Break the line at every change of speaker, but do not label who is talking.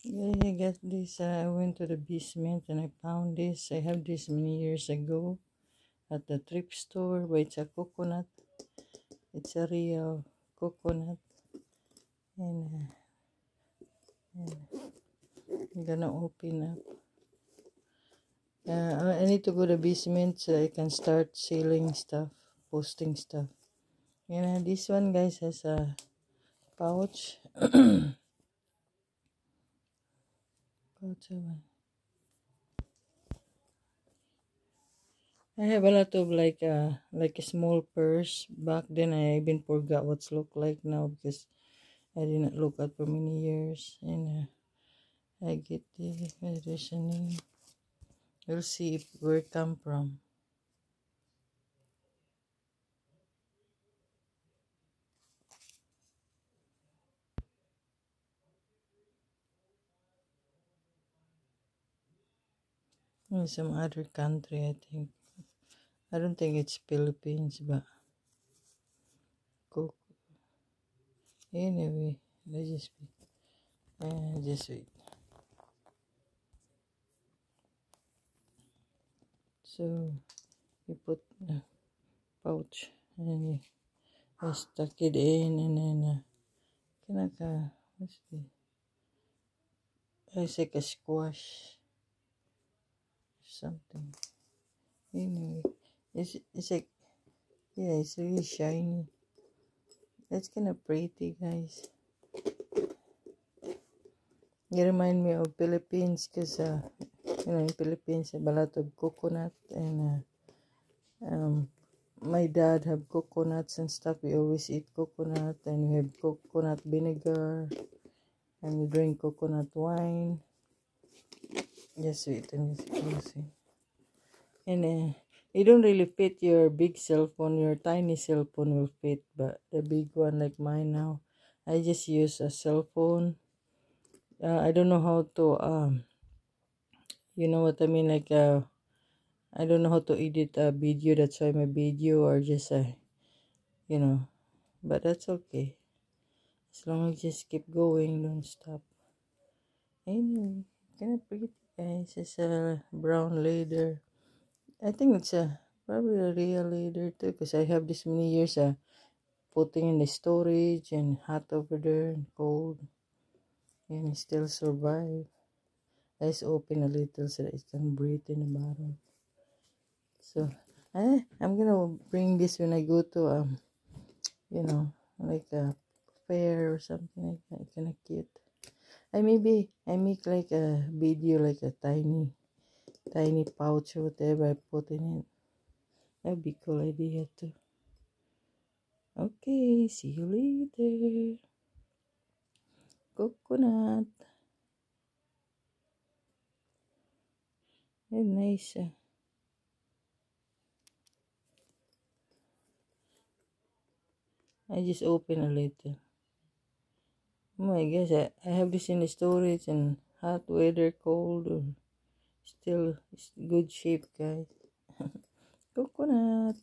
Yeah, I got this. I went to the basement and I found this. I have this many years ago at the thrift store, but it's a coconut. It's a real coconut, and I'm gonna open up. I need to go to the basement so I can start selling stuff, posting stuff. This one, guys, has a pouch. pouch of I have a lot of like a small purse. Back then I even forgot what's look like now because I didn't look at for many years. And I get there's a name. We'll see if where it come from. In some other country, I think. I don't think it's Philippines, but cook. Anyway, let's just wait. So you put the pouch and you I stuck it in, and then what's the? It's like a squash something. Anyway, it's like yeah, it's really shiny. That's kind of pretty, guys. You remind me of Philippines because in Philippines have a lot of coconut, and my dad have coconuts and stuff. We always eat coconut, and we have coconut vinegar, and we drink coconut wine. Just wait and see. And it don't really fit your big cell phone. Your tiny cell phone will fit, but the big one like mine now, I just use a cell phone. I don't know how to you know what I mean, like I don't know how to edit a video. That's why my video or just you know, but that's okay as long as you just keep going, don't stop. Anyway, kind of pretty, guys. It's a brown leather. I think it's a probably a real leather too, because I have this many years putting in the storage and hot over there and cold, and it still survive. I just open a little so that it can breathe in the bottom. So I'm gonna bring this when I go to like a fair or something like that. Kind of cute. I make like a video, like a tiny pouch or whatever I put in it. That'd be cool idea too. Okay, see you later. Coconut. Very nice. I just open a little. Oh my gosh, I have this in the storage and hot weather, cold, or still it's good shape, guys. Coconut.